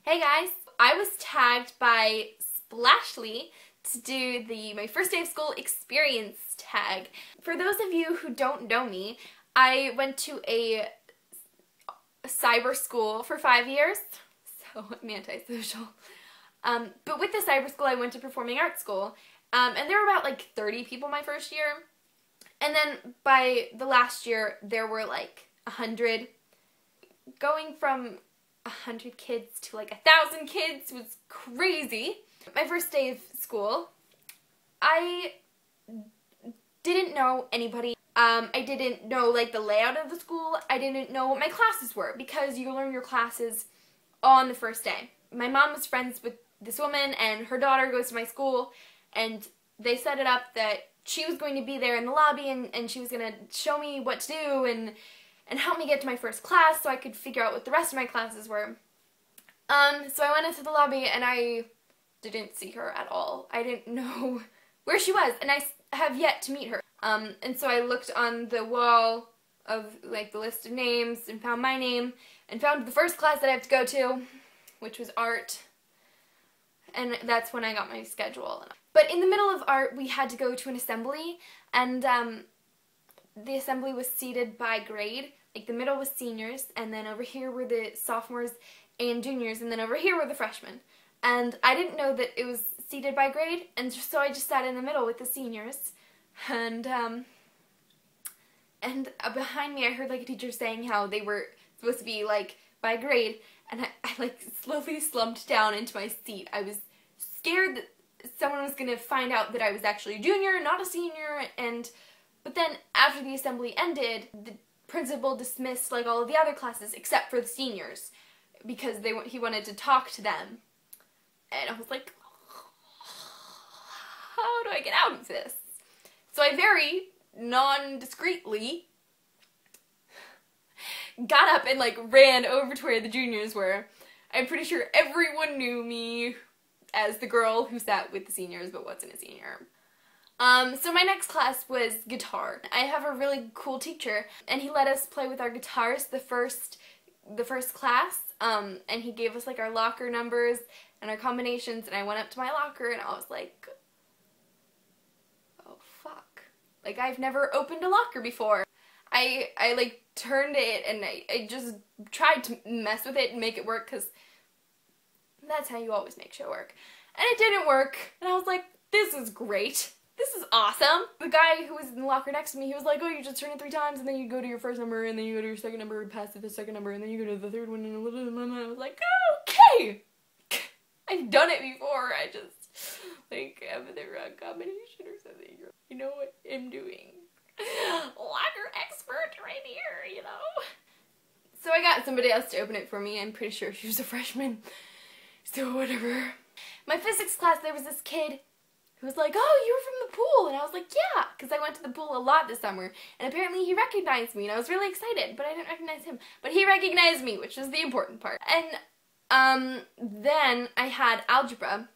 Hey guys! I was tagged by Splashly to do my first day of school experience tag. For those of you who don't know me, I went to a cyber school for 5 years, so I'm antisocial. But with the cyber school I went to performing arts school, and there were about like 30 people my first year. And then by the last year there were like 100. Going from 100 kids to like 1,000 kids was crazy. My first day of school, I didn't know anybody. I didn't know like the layout of the school. I didn't know what my classes were because you learn your classes on the first day. My mom was friends with this woman and her daughter goes to my school, and they set it up that she was going to be there in the lobby and she was going to show me what to do and help me get to my first class so I could figure out what the rest of my classes were. So I went into the lobby and I didn't see her at all. I didn't know where she was, and I have yet to meet her. And so I looked on the wall of like the list of names and found my name and found the first class that I have to go to, which was art. And that's when I got my schedule. But in the middle of art we had to go to an assembly, and the assembly was seated by grade. Like the middle was seniors, and then over here were the sophomores and juniors, and then over here were the freshmen. And I didn't know that it was seated by grade, and so I just sat in the middle with the seniors. And behind me I heard like a teacher saying how they were supposed to be like by grade, and I like slowly slumped down into my seat. I was scared that someone was gonna find out that I was actually a junior, not a senior, but then after the assembly ended, the principal dismissed like all of the other classes except for the seniors because he wanted to talk to them. And I was like, how do I get out of this? So I very non-discreetly got up and like ran over to where the juniors were. I'm pretty sure everyone knew me as the girl who sat with the seniors but wasn't a senior. So my next class was guitar. I have a really cool teacher, and he let us play with our guitars the first class, and he gave us like our locker numbers and our combinations, and I went up to my locker and I was like, oh fuck. Like, I've never opened a locker before. I like turned it and I just tried to mess with it and make it work, because that's how you always make shit work. And it didn't work, and I was like, this is great. This is awesome. The guy who was in the locker next to me, he was like, oh, you just turn it 3 times, and then you go to your first number, and then you go to your second number, and pass to the second number, and then you go to the third one, and I was like, okay! I've done it before. I just, like, have the wrong combination or something. You know what I'm doing. Locker expert right here, you know? So I got somebody else to open it for me. I'm pretty sure she was a freshman. So whatever. My physics class, there was this kid who was like, oh, you were from the pool, and I was like, yeah, because I went to the pool a lot this summer, and apparently he recognized me, and I was really excited, but I didn't recognize him, but he recognized me, which was the important part. And then I had algebra,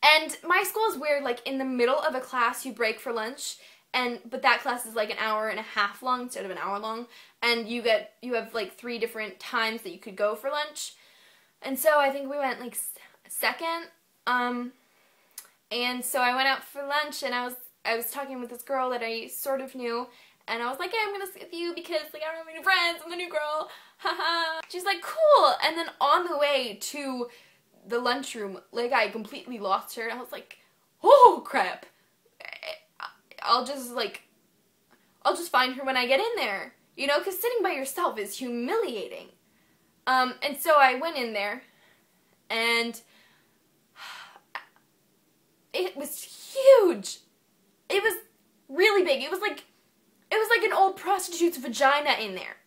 and my school is weird, like in the middle of a class you break for lunch, but that class is like an hour and a half long instead of an hour long, and you have like 3 different times that you could go for lunch, and so I think we went like second. And so I went out for lunch, and I was talking with this girl that I sort of knew, and I was like, hey, I'm gonna sit with you because like I don't have any friends, I'm the new girl, haha. She's like, cool. And then on the way to the lunchroom, like I completely lost her, and I was like, oh crap. I'll just find her when I get in there, you know, because sitting by yourself is humiliating. And so I went in there, and it was huge. It was really big. It was like an old prostitute's vagina in there.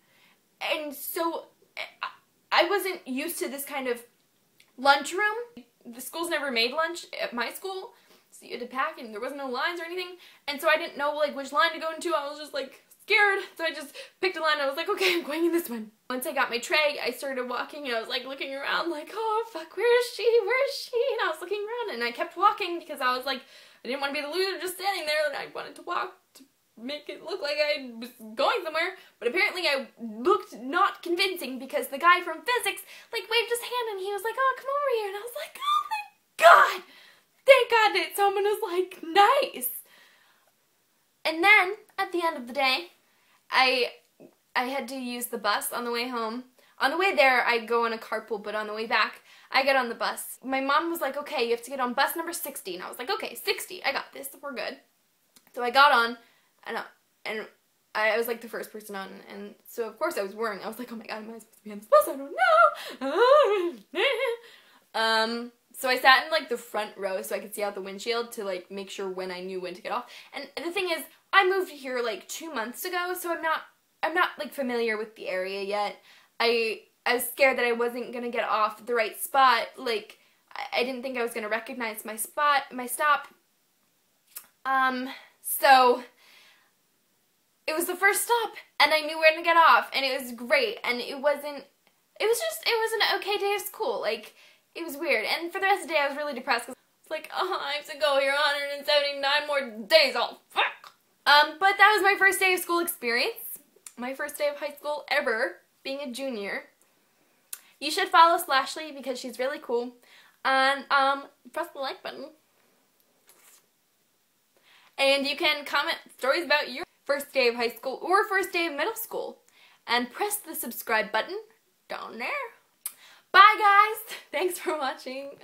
And so I wasn't used to this kind of lunchroom. The school's never made lunch at my school, so you had to pack, and there wasn't no lines or anything. And so I didn't know like which line to go into. I was just like scared. So I just picked a line, and I was like, okay, I'm going in this one. Once I got my tray, I started walking, and I was like looking around like, oh fuck, where is she? Where is she? And I was looking around, and I kept walking because I was like, I didn't want to be the loser just standing there, and I wanted to walk to make it look like I was going somewhere, but apparently I looked not convincing because the guy from physics like waved his hand and he was like, oh, come over here, and I was like, oh my god, thank god that someone was like nice. And then at the end of the day, I had to use the bus on the way home. On the way there, I go on a carpool, but on the way back, I get on the bus. My mom was like, okay, you have to get on bus number 60. And I was like, okay, 60, I got this, we're good. So I got on, and I was like the first person on, and so of course I was worrying. I was like, oh my god, am I supposed to be on this bus? I don't know. So I sat in like the front row so I could see out the windshield to like make sure when I knew when to get off. And the thing is, I moved here like 2 months ago, so I'm not like familiar with the area yet. I was scared that I wasn't gonna get off at the right spot. Like I didn't think I was gonna recognize my stop. So it was the first stop, and I knew where to get off, and it was great, and it was an okay day of school. Like, it was weird, and for the rest of the day I was really depressed, because it's like, oh, I have to go here 179 more days, oh, fuck! But that was my first day of school experience, my first day of high school ever, being a junior. You should follow Splashly, because she's really cool, and, press the like button. And you can comment stories about your first day of high school or first day of middle school. And press the subscribe button down there. Bye guys! Thanks for watching.